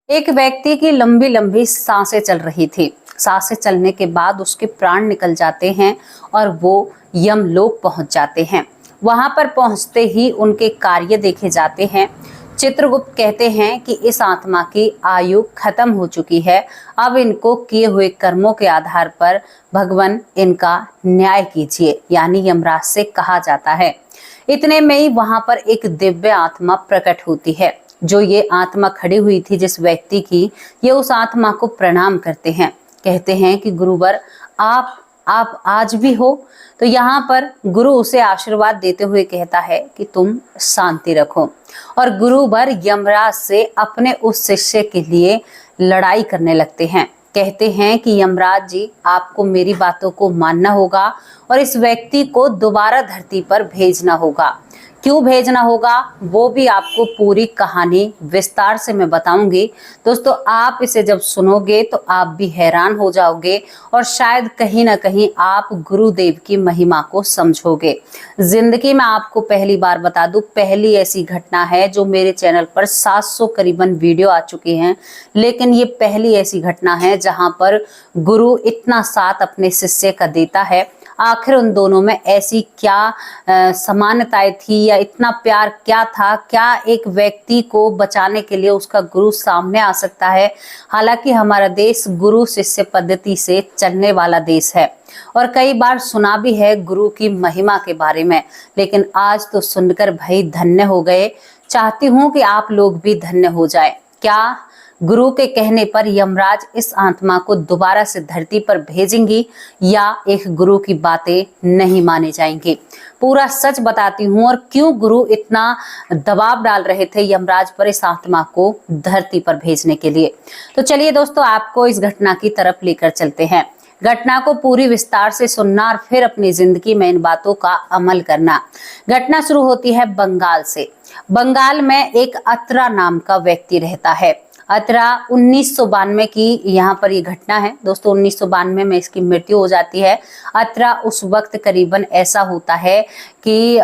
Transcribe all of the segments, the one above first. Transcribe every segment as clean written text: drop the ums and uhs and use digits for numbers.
एक व्यक्ति की लंबी लंबी सांसें चल रही थी। सांसें चलने के बाद उसके प्राण निकल जाते हैं और वो यमलोक पहुंच जाते हैं। वहां पर पहुंचते ही उनके कार्य देखे जाते हैं। चित्रगुप्त कहते हैं कि इस आत्मा की आयु खत्म हो चुकी है। अब इनको किए हुए कर्मों के आधार पर भगवान इनका न्याय कीजिए, यानी यमराज से कहा जाता है। इतने में ही वहां पर एक दिव्य आत्मा प्रकट होती है। जो ये आत्मा खड़ी हुई थी जिस व्यक्ति की, ये उस आत्मा को प्रणाम करते हैं। कहते हैं कि गुरुवर आप आज भी हो। तो यहाँ पर गुरु उसे आशीर्वाद देते हुए कहता है कि तुम शांति रखो। और गुरुवर यमराज से अपने उस शिष्य के लिए लड़ाई करने लगते हैं। कहते हैं कि यमराज जी, आपको मेरी बातों को मानना होगा और इस व्यक्ति को दोबारा धरती पर भेजना होगा। क्यों भेजना होगा वो भी आपको पूरी कहानी विस्तार से मैं बताऊंगी। दोस्तों, आप इसे जब सुनोगे तो आप भी हैरान हो जाओगे और शायद कहीं ना कहीं आप गुरुदेव की महिमा को समझोगे। जिंदगी में आपको पहली बार बता दूं, पहली ऐसी घटना है जो मेरे चैनल पर 700 करीबन वीडियो आ चुकी हैं, लेकिन ये पहली ऐसी घटना है जहां पर गुरु इतना साथ अपने शिष्य का देता है। आखिर उन दोनों में ऐसी क्या समानताएं थी या इतना प्यार क्या था? क्या एक व्यक्ति को बचाने के लिए उसका गुरु सामने आ सकता है? हालांकि हमारा देश गुरु शिष्य पद्धति से चलने वाला देश है और कई बार सुना भी है गुरु की महिमा के बारे में, लेकिन आज तो सुनकर भाई धन्य हो गए। चाहती हूँ कि आप लोग भी धन्य हो जाए। क्या गुरु के कहने पर यमराज इस आत्मा को दोबारा से धरती पर भेजेंगी या एक गुरु की बातें नहीं माने जाएंगी? पूरा सच बताती हूँ और क्यों गुरु इतना दबाव डाल रहे थे यमराज पर इस आत्मा को धरती पर भेजने के लिए। तो चलिए दोस्तों, आपको इस घटना की तरफ लेकर चलते हैं। घटना को पूरी विस्तार से सुनना और फिर अपनी जिंदगी में इन बातों का अमल करना। घटना शुरू होती है बंगाल से। बंगाल में एक अत्रा नाम का व्यक्ति रहता है। अत्रा 1992 की यहाँ पर ये घटना है दोस्तों। 1992 में इसकी मृत्यु हो जाती है। अत्रा उस वक्त करीबन ऐसा होता है कि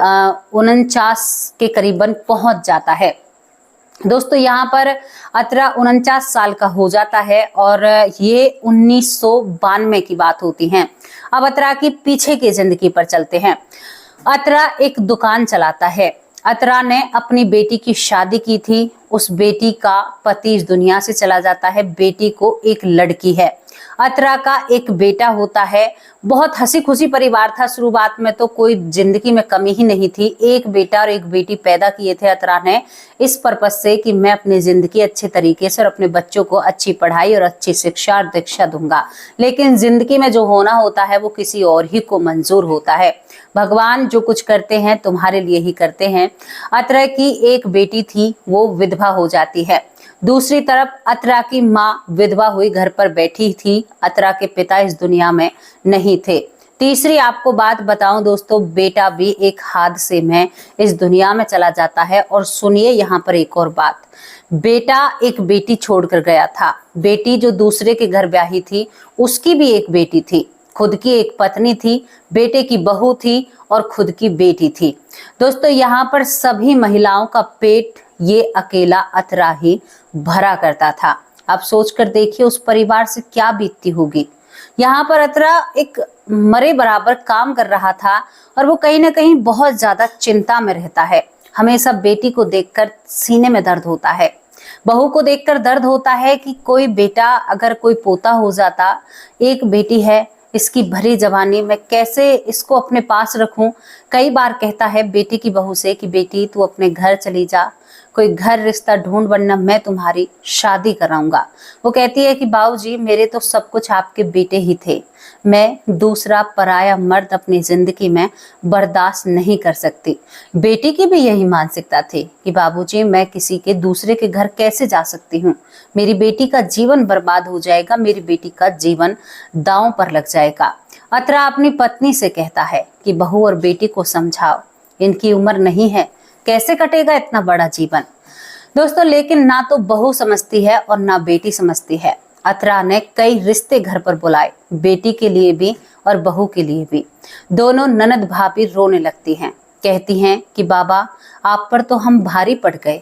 49 के करीबन पहुंच जाता है। दोस्तों, यहाँ पर अत्रा 49 साल का हो जाता है और ये 1992 की बात होती है। अब अत्रा की पीछे की जिंदगी पर चलते हैं। अत्रा एक दुकान चलाता है। अत्रा ने अपनी बेटी की शादी की थी। उस बेटी का पति इस दुनिया से चला जाता है। बेटी को एक लड़की है। अत्रा का एक बेटा होता है। बहुत हंसी खुशी परिवार था। शुरुआत में तो कोई जिंदगी में कमी ही नहीं थी। एक बेटा और एक बेटी पैदा किए थे अत्रा ने इस पर्पज से कि मैं अपनी जिंदगी अच्छे तरीके से और अपने बच्चों को अच्छी पढ़ाई और अच्छी शिक्षा और दीक्षा दूंगा। लेकिन जिंदगी में जो होना होता है वो किसी और ही को मंजूर होता है। भगवान जो कुछ करते हैं तुम्हारे लिए ही करते हैं। अत्रा की एक बेटी थी, वो विधवा हो जाती है। दूसरी तरफ अत्रा की माँ विधवा हुई घर पर बैठी थी। अत्रा के पिता इस दुनिया में नहीं थे। तीसरी आपको बात बताऊं दोस्तों, बेटा भी एक हादसे में इस दुनिया में चला जाता है। और सुनिए यहाँ पर एक और बात, बेटा एक बेटी छोड़कर गया था। बेटी जो दूसरे के घर ब्याही थी उसकी भी एक बेटी थी, खुद की एक पत्नी थी, बेटे की बहू थी और खुद की बेटी थी। दोस्तों, यहाँ पर सभी महिलाओं का पेट ये अकेला अत्रा ही भरा करता था। अब सोचकर देखिए उस परिवार से क्या बीतती होगी। यहाँ पर अत्रा एक मरे बराबर काम कर रहा था और वो कहीं ना कहीं बहुत ज्यादा चिंता में रहता है। हमेशा बेटी को देखकर सीने में दर्द होता है, बहू को देखकर दर्द होता है कि कोई बेटा अगर कोई पोता हो जाता। एक बेटी है, इसकी भरी जवानी में कैसे इसको अपने पास रखूं। कई बार कहता है बेटी की बहू से कि बेटी तू अपने घर चली जा, कोई घर रिश्ता ढूंढ, वरना मैं तुम्हारी शादी कराऊंगा। वो कहती है कि बाबूजी, मेरे तो सब कुछ आपके बेटे ही थे। मैं दूसरा पराया मर्द अपनी जिंदगी में बर्दाश्त नहीं कर सकती। बेटी की भी यही मानसिकता थी कि बाबूजी, मैं किसी के दूसरे के घर कैसे जा सकती हूँ। मेरी बेटी का जीवन बर्बाद हो जाएगा, मेरी बेटी का जीवन दांव पर लग जाएगा। अत्रा अपनी पत्नी से कहता है कि बहू और बेटी को समझाओ, इनकी उम्र नहीं है, कैसे कटेगा इतना बड़ा जीवन। दोस्तों, लेकिन ना तो बहू समझती है और ना बेटी समझती है। अत्रा ने कई रिश्ते घर पर बुलाए, बेटी के लिए भी और बहू के लिए भी। दोनों ननद भाभी रोने लगती हैं। कहती हैं कि बाबा, आप पर तो हम भारी पड़ गए।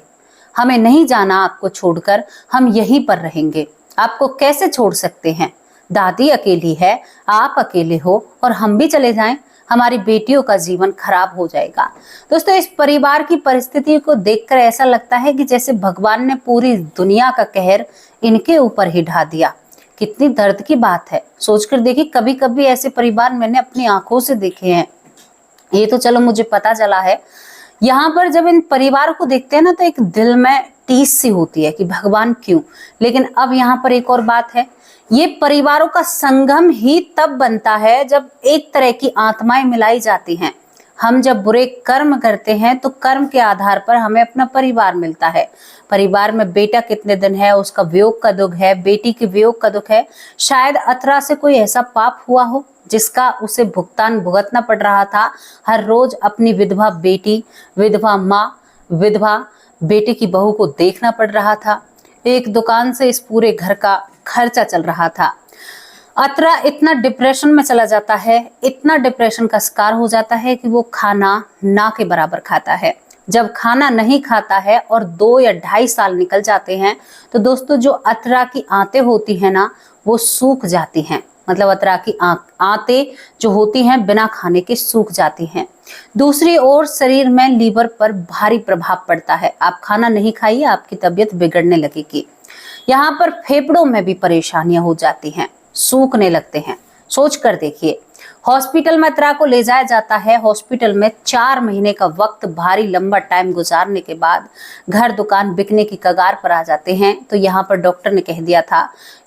हमें नहीं जाना आपको छोड़कर, हम यहीं पर रहेंगे, आपको कैसे छोड़ सकते हैं। दादी अकेली है, आप अकेले हो और हम भी चले जाएं, हमारी बेटियों का जीवन खराब हो जाएगा। दोस्तों, इस परिवार की परिस्थिति को देखकर ऐसा लगता है कि जैसे भगवान ने पूरी दुनिया का कहर इनके ऊपर ही ढा दिया। कितनी दर्द की बात है, सोचकर देखिए। कभी कभी ऐसे परिवार मैंने अपनी आंखों से देखे हैं। ये तो चलो मुझे पता चला है। यहाँ पर जब इन परिवार को देखते हैं ना, तो एक दिल में टीस सी होती है कि भगवान क्यों। लेकिन अब यहाँ पर एक और बात है, ये परिवारों का संगम ही तब बनता है जब एक तरह की आत्माएं मिलाई जाती हैं। हम जब बुरे कर्म करते हैं तो कर्म के आधार पर हमें अपना परिवार मिलता है। परिवार में बेटा कितने दिन है, उसका वियोग का दुख है, बेटी के वियोग का दुख है। शायद अतरा से कोई ऐसा पाप हुआ हो जिसका उसे भुगतान भुगतना पड़ रहा था। हर रोज अपनी विधवा बेटी, विधवा माँ, विधवा बेटे की बहू को देखना पड़ रहा था। एक दुकान से इस पूरे घर का खर्चा चल रहा था। अतरा इतना डिप्रेशन में चला जाता है, इतना डिप्रेशन का शिकार हो जाता है कि वो खाना ना के बराबर खाता है। जब खाना नहीं खाता है और 2 या 2.5 साल निकल जाते हैं तो दोस्तों, जो अतरा की आंतें होती हैं ना, वो सूख जाती हैं। मतलब अतरा की आंतें जो होती हैं बिना खाने के सूख जाती हैं। दूसरी ओर शरीर में लीवर पर भारी प्रभाव पड़ता है। आप खाना नहीं खाइए, आपकी तबीयत बिगड़ने लगेगी। यहाँ पर फेफड़ों में भी परेशानियां हो जाती हैं, सूखने लगते हैं। सोच कर देखिए। हॉस्पिटल में अतरा को ले जाया जाता है। हॉस्पिटल में 4 महीने का वक्त, भारी लंबा टाइम गुजारने के बाद घर दुकान बिकने की कगार पर आ जाते हैं। तो यहाँ पर डॉक्टर ने कह दिया था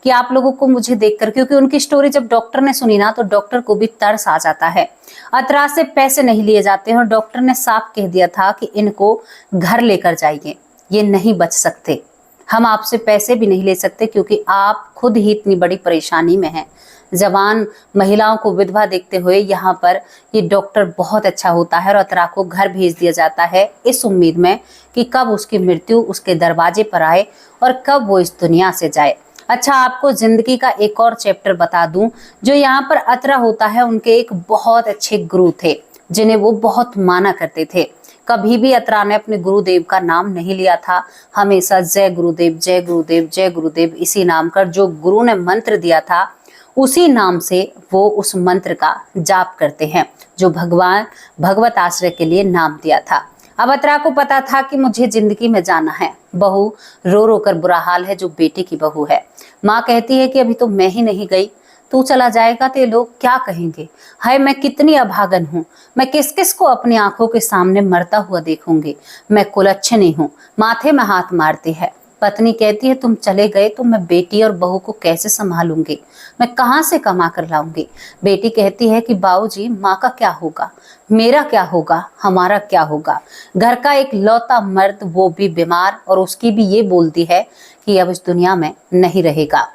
कि आप लोगों को मुझे देखकर, क्योंकि उनकी स्टोरी जब डॉक्टर ने सुनी ना, तो डॉक्टर को भी तरस आ जाता है। अतरा से पैसे नहीं लिए जाते हैं और डॉक्टर ने साफ कह दिया था कि इनको घर लेकर जाइए, ये नहीं बच सकते, हम आपसे पैसे भी नहीं ले सकते क्योंकि आप खुद ही इतनी बड़ी परेशानी में हैं। जवान महिलाओं को विधवा देखते हुए यहाँ पर ये डॉक्टर बहुत अच्छा होता है और अतरा को घर भेज दिया जाता है, इस उम्मीद में कि कब उसकी मृत्यु उसके दरवाजे पर आए और कब वो इस दुनिया से जाए। अच्छा, आपको जिंदगी का एक और चैप्टर बता दूं। जो यहाँ पर अतरा होता है, उनके एक बहुत अच्छे गुरु थे जिन्हें वो बहुत माना करते थे। कभी भी अतरा ने अपने गुरुदेव का नाम नहीं लिया था, हमेशा जय गुरुदेव, जय गुरुदेव, जय गुरुदेव इसी नाम कर, जो गुरु ने मंत्र दिया था उसी नाम से वो उस मंत्र का जाप करते हैं, जो भगवान भगवत आश्रय के लिए नाम दिया था। अब अतरा को पता था कि मुझे जिंदगी में जाना है। बहू रो रो कर बुरा हाल है, जो बेटी की बहू है। माँ कहती है कि अभी तो मैं ही नहीं गई, तू चला जाएगा तो लोग क्या कहेंगे। हाय, मैं कितनी अभागन हूँ, मैं किस किस को अपनी आंखों के सामने मरता हुआ देखूंगी। मैं कुलच्छनी हूँ। माथे में हाथ मारती है। पत्नी कहती है तुम चले गए तो मैं बेटी और बहू को कैसे संभालूंगी, मैं कहाँ से कमा कर लाऊंगी। बेटी कहती है कि बाबूजी, माँ का क्या होगा, मेरा क्या होगा, हमारा क्या होगा। घर का एक लौता मर्द, वो भी बीमार, और उसकी भी ये बोलती है कि अब इस दुनिया में नहीं रहेगा।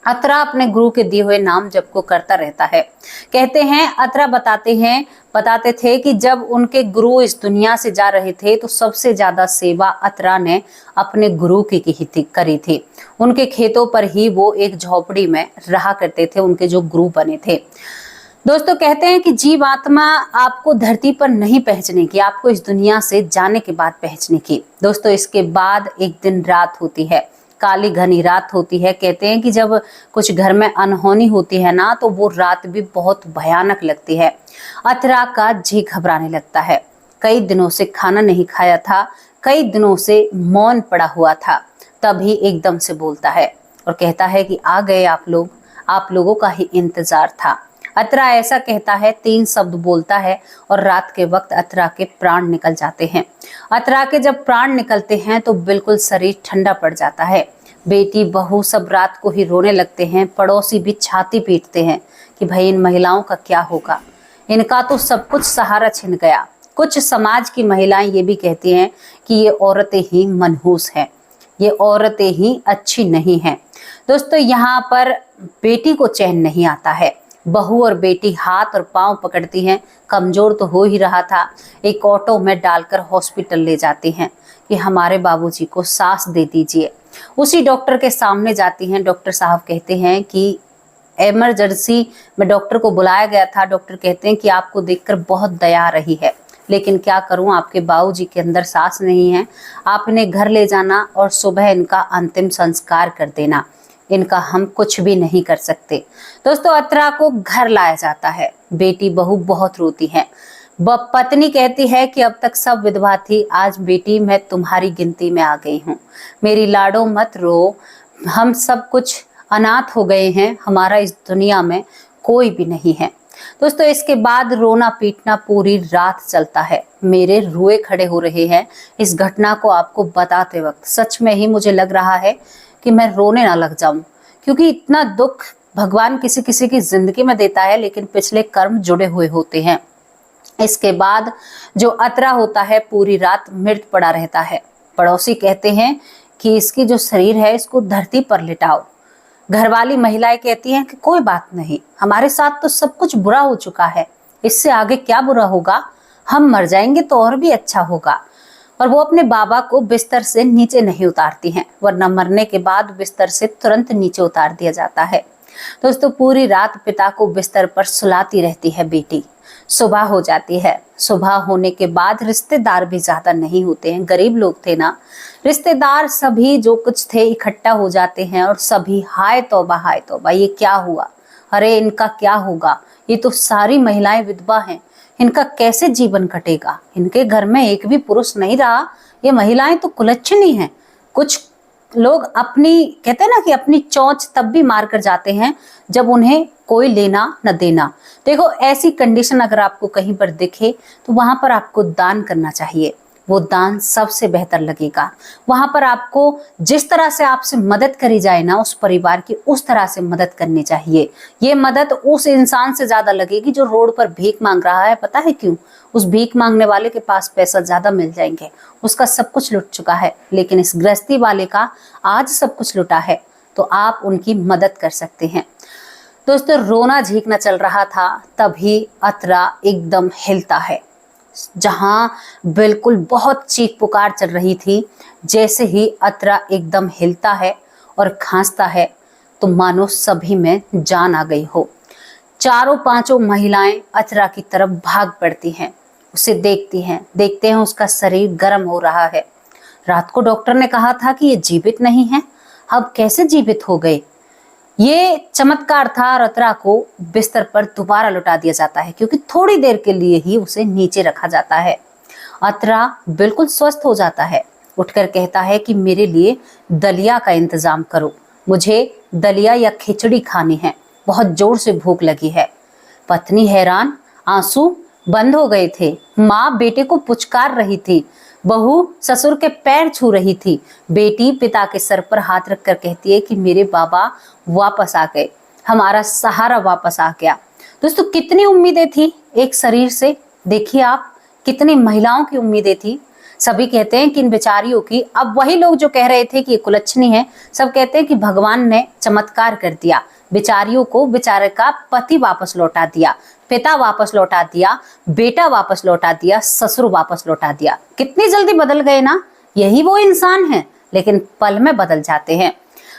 अतरा अपने गुरु के दिए हुए नाम जप को करता रहता है। कहते हैं, अतरा बताते थे कि जब उनके गुरु इस दुनिया से जा रहे थे तो सबसे ज्यादा सेवा अतरा ने अपने गुरु की करी थी। उनके खेतों पर ही वो एक झोपड़ी में रहा करते थे, उनके जो गुरु बने थे। दोस्तों, कहते हैं कि जीव आत्मा आपको धरती पर नहीं पहचाने की, आपको इस दुनिया से जाने के बाद पहचाने की। दोस्तों, इसके बाद एक दिन रात होती है, काली घनी रात होती है। कहते हैं कि जब कुछ घर में अनहोनी होती है ना, तो वो रात भी बहुत भयानक लगती है। अतरा का जी घबराने लगता है। कई दिनों से खाना नहीं खाया था, कई दिनों से मौन पड़ा हुआ था। तभी एकदम से बोलता है और कहता है कि आ गए आप लोग, आप लोगों का ही इंतजार था। अतरा ऐसा कहता है, 3 शब्द बोलता है और रात के वक्त अतरा के प्राण निकल जाते हैं। अतरा के जब प्राण निकलते हैं तो बिल्कुल शरीर ठंडा पड़ जाता है। बेटी बहू सब रात को ही रोने लगते हैं। पड़ोसी भी छाती पीटते हैं कि भाई इन महिलाओं का क्या होगा, इनका तो सब कुछ सहारा छिन गया। कुछ समाज की महिलाएं ये भी कहती हैं कि ये औरतें ही मनहूस हैं, ये औरतें ही अच्छी नहीं हैं। दोस्तों, यहाँ पर बेटी को चैन नहीं आता है। बहू और बेटी हाथ और पांव पकड़ती हैं, कमजोर तो हो ही रहा था। एक ऑटो में डालकर हॉस्पिटल ले जाती हैं कि हमारे बाबूजी को सांस दे दीजिए। उसी डॉक्टर के सामने जाती हैं। डॉक्टर साहब कहते हैं कि इमरजेंसी में डॉक्टर को बुलाया गया था। डॉक्टर कहते हैं कि आपको देखकर बहुत दया आ रही है, लेकिन क्या करूं, आपके बाबूजी के अंदर सांस नहीं है। आप इन्हें घर ले जाना और सुबह इनका अंतिम संस्कार कर देना, इनका हम कुछ भी नहीं कर सकते। दोस्तों, अतरा को घर लाया जाता है। बेटी बहू बहुत रोती है। पत्नी कहती है कि अब तक सब विधवा थी, आज बेटी मैं तुम्हारी गिनती में आ गई हूँ। मेरी लाडो मत रो, हम सब कुछ अनाथ हो गए हैं, हमारा इस दुनिया में कोई भी नहीं है। दोस्तों, इसके बाद रोना पीटना पूरी रात चलता है। मेरे रुए खड़े हो रहे हैं इस घटना को आपको बताते वक्त। सच में ही मुझे लग रहा है कि मैं रोने ना लग जाऊं, क्योंकि इतना दुख भगवान किसी किसी की जिंदगी में देता है, लेकिन पिछले कर्म जुड़े हुए होते हैं। इसके बाद जो अतरा होता है पूरी रात मृत पड़ा रहता है। पड़ोसी कहते हैं कि इसकी जो शरीर है इसको धरती पर लिटाओ। घरवाली महिलाएं कहती हैं कि कोई बात नहीं, हमारे साथ तो सब कुछ बुरा हो चुका है, इससे आगे क्या बुरा होगा, हम मर जाएंगे तो और भी अच्छा होगा। और वो अपने बाबा को बिस्तर से नीचे नहीं उतारती हैं, वरना मरने के बाद बिस्तर से तुरंत नीचे उतार दिया जाता है। दोस्तों, पूरी रात पिता को बिस्तर पर सुलाती रहती है बेटी। सुबह हो जाती है। सुबह होने के बाद रिश्तेदार भी ज्यादा नहीं होते हैं, गरीब लोग थे ना, रिश्तेदार सभी जो कुछ थे इकट्ठा हो जाते हैं और सभी हाय तौबा ये क्या हुआ, अरे इनका क्या होगा, ये तो सारी महिलाएं विधवा हैं, इनका कैसे जीवन कटेगा, इनके घर में एक भी पुरुष नहीं रहा, ये महिलाएं तो कुलच्छनी हैं। कुछ लोग अपनी कहते हैं ना कि अपनी चोंच तब भी मार कर जाते हैं जब उन्हें कोई लेना न देना। देखो, ऐसी कंडीशन अगर आपको कहीं पर दिखे तो वहां पर आपको दान करना चाहिए, वो दान सबसे बेहतर लगेगा। वहां पर आपको जिस तरह से आपसे मदद करी जाए ना उस परिवार की, उस तरह से मदद करनी चाहिए। ये मदद उस इंसान से ज्यादा लगेगी जो रोड पर भीख मांग रहा है। पता है क्यों? उस भीख मांगने वाले के पास पैसा ज्यादा मिल जाएंगे, उसका सब कुछ लुट चुका है, लेकिन इस गृहस्थी वाले का आज सब कुछ लुटा है, तो आप उनकी मदद कर सकते हैं। दोस्तों, रोना झींकना चल रहा था, तभी अतरा एकदम हिलता है। जहां बिल्कुल बहुत चीख पुकार चल रही थी, जैसे ही अतरा एकदम हिलता है और खांसता है तो मानो सभी में जान आ गई हो। चारों पांचों महिलाएं अतरा की तरफ भाग पड़ती हैं, उसे देखते हैं उसका शरीर गर्म हो रहा है। रात को डॉक्टर ने कहा था कि ये जीवित नहीं है, अब कैसे जीवित हो गए? ये चमत्कार था और अतरा को बिस्तर पर दोबारा लौटा दिया जाता है, क्योंकि थोड़ी देर के लिए ही उसे नीचे रखा जाता है। अतरा बिल्कुल स्वस्थ हो जाता है, उठकर कहता है कि मेरे लिए दलिया का इंतजाम करो, मुझे दलिया या खिचड़ी खानी है, बहुत जोर से भूख लगी है। पत्नी हैरान, आंसू बंद हो गए थे। माँ बेटे को पुचकार रही थी, बहू ससुर के पैर छू रही थी, बेटी पिता के सर पर हाथ रखकर कहती है कि मेरे बाबा वापस आ गए, हमारा सहारा वापस आ गया। दोस्तों, कितनी उम्मीदें थी एक शरीर से, देखिए आप, कितनी महिलाओं की उम्मीदें थी। सभी कहते हैं कि इन बेचारियों की, अब वही लोग जो कह रहे थे कि ये कुलच्छनी है, सब कहते हैं कि भगवान ने चमत्कार कर दिया, बेचारियों को बेचारे का पति वापस लौटा दिया, पिता वापस लौटा दिया, बेटा वापस लौटा दिया, ससुर वापस लौटा दिया। कितनी जल्दी बदल गए ना, यही वो इंसान है, लेकिन पल में बदल जाते हैं।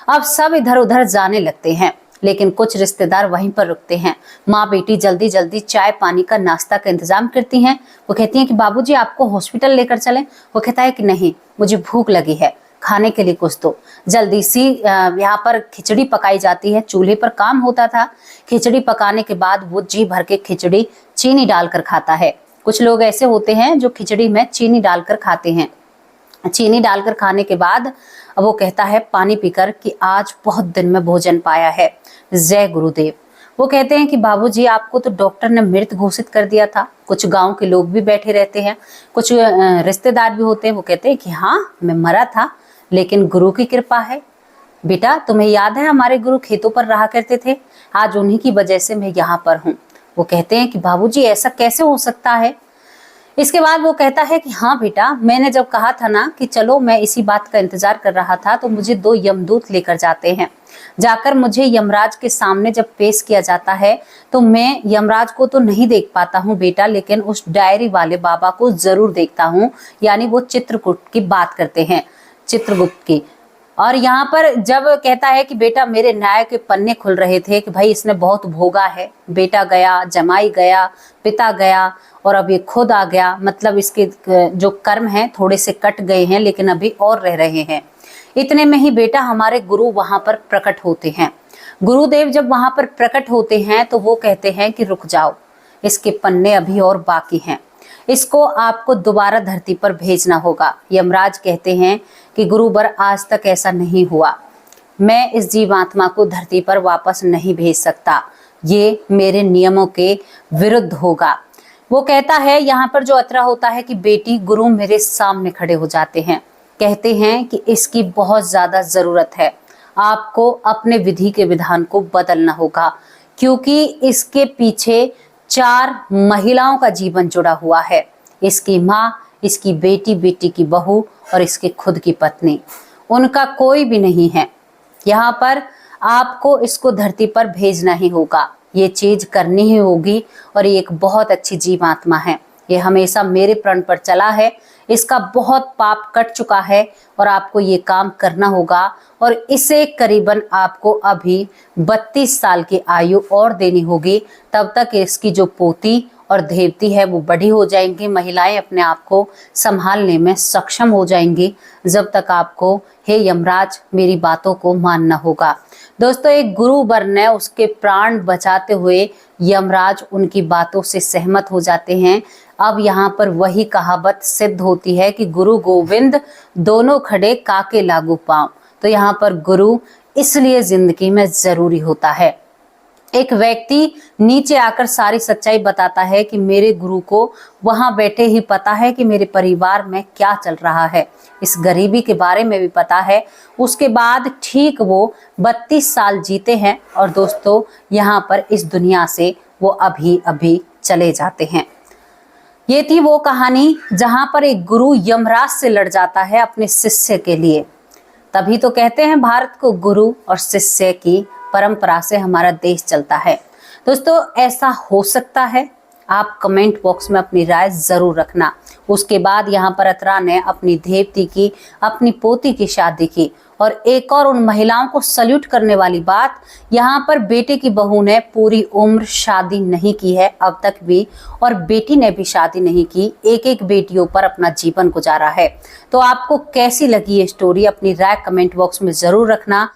अब सब इधर उधर जाने लगते हैं, लेकिन कुछ रिश्तेदार वहीं पर रुकते हैं। माँ बेटी जल्दी जल्दी चाय पानी का नाश्ता का इंतजाम करती हैं। वो कहती हैं कि बाबूजी आपको हॉस्पिटल लेकर चलें। वो कहता है कि नहीं, मुझे भूख लगी है, खाने के लिए कुछ दो। जल्दी सी यहाँ पर खिचड़ी पकाई जाती है, चूल्हे पर काम होता था। खिचड़ी पकाने के बाद वो जी भर के खिचड़ी चीनी डालकर खाता है। कुछ लोग ऐसे होते हैं जो खिचड़ी में चीनी डालकर खाते हैं। चीनी डालकर खाने के बाद वो कहता है पानी पीकर कि आज बहुत दिन में भोजन पाया है, जय गुरुदेव। वो कहते हैं कि बाबूजी आपको तो डॉक्टर ने मृत घोषित कर दिया था। कुछ गांव के लोग भी बैठे रहते हैं, कुछ रिश्तेदार भी होते हैं। वो कहते हैं कि हाँ, मैं मरा था, लेकिन गुरु की कृपा है। बेटा, तुम्हें याद है हमारे गुरु खेतों पर रहा करते थे, आज उन्हीं की वजह से मैं यहाँ पर हूँ। वो कहते हैं कि बाबूजी ऐसा कैसे हो सकता है? इसके बाद वो कहता है कि हाँ बेटा, मैंने जब कहा था ना कि चलो, मैं इसी बात का इंतजार कर रहा था, तो मुझे 2 यमदूत लेकर जाते हैं। जाकर मुझे यमराज के सामने जब पेश किया जाता है तो मैं यमराज को तो नहीं देख पाता हूँ बेटा, लेकिन उस डायरी वाले बाबा को जरूर देखता हूँ। यानी वो चित्रकूट की बात करते हैं, चित्रगुप्त की। और यहाँ पर जब कहता है कि बेटा मेरे न्याय के पन्ने खुल रहे थे कि भाई इसने बहुत भोगा है, बेटा गया, जमाई गया, पिता गया और अब ये खुद आ गया, मतलब इसके जो कर्म हैं थोड़े से कट गए हैं लेकिन अभी और रह रहे हैं। इतने में ही बेटा हमारे गुरु वहां पर प्रकट होते हैं। गुरुदेव जब वहां पर प्रकट होते हैं तो वो कहते हैं कि रुक जाओ, इसके पन्ने अभी और बाकी हैं, इसको आपको दोबारा धरती पर भेजना होगा। यमराज कहते हैं कि गुरुवर आज तक ऐसा नहीं हुआ, मैं इस जीवात्मा को धरती पर वापस नहीं भेज सकता, ये मेरे नियमों के विरुद्ध होगा। वो कहता है, यहाँ पर जो अतरा होता है कि बेटी गुरु मेरे सामने खड़े हो जाते हैं, कहते हैं कि इसकी बहुत ज्यादा जरूरत है, आपको अपने विधि के विधान को बदलना होगा, क्योंकि इसके पीछे 4 महिलाओं का जीवन जुड़ा हुआ है, इसकी माँ, इसकी बेटी, बेटी की बहू और इसकी खुद की पत्नी, उनका कोई भी नहीं है। यहाँ पर आपको इसको धरती पर भेजना ही होगा, ये चीज करनी ही होगी। और ये एक बहुत अच्छी जीवात्मा है, ये हमेशा मेरे प्रण पर चला है, इसका बहुत पाप कट चुका है और आपको ये काम करना होगा। और इसे करीबन आपको अभी 32 साल की आयु और देनी होगी, तब तक इसकी जो पोती और देवती है वो बड़ी हो जाएंगी, महिलाएं अपने आप को संभालने में सक्षम हो जाएंगी। जब तक आपको हे यमराज मेरी बातों को मानना होगा। दोस्तों, एक गुरु वर है, उसके प्राण बचाते हुए यमराज उनकी बातों से सहमत हो जाते हैं। अब यहाँ पर वही कहावत सिद्ध होती है कि गुरु गोविंद दोनों खड़े काके लागू पांव। तो यहाँ पर गुरु इसलिए जिंदगी में जरूरी होता है। एक व्यक्ति नीचे आकर सारी सच्चाई बताता है कि मेरे गुरु को वहां बैठे ही पता है कि मेरे परिवार में क्या चल रहा है, इस गरीबी के बारे में भी पता है। उसके बाद ठीक वो 32 साल जीते हैं और दोस्तों यहाँ पर इस दुनिया से वो अभी अभी चले जाते हैं। ये थी वो कहानी जहां पर एक गुरु यमराज से लड़ जाता है अपने शिष्य के लिए। तभी तो कहते हैं भारत को गुरु और शिष्य की परंपरा से हमारा देश चलता है। दोस्तों, ऐसा हो सकता है? आप कमेंट बॉक्स में अपनी राय जरूर रखना। उसके बाद यहाँ पर अतरा ने अपनी देवती की, अपनी पोती की शादी की। और एक और उन महिलाओं को सल्यूट करने वाली बात, यहाँ पर बेटे की बहू ने पूरी उम्र शादी नहीं की है अब तक भी, और बेटी ने भी शादी नहीं की, एक एक बेटियों पर अपना जीवन गुजारा है। तो आपको कैसी लगी ये स्टोरी? अपनी राय कमेंट बॉक्स में जरूर रखना।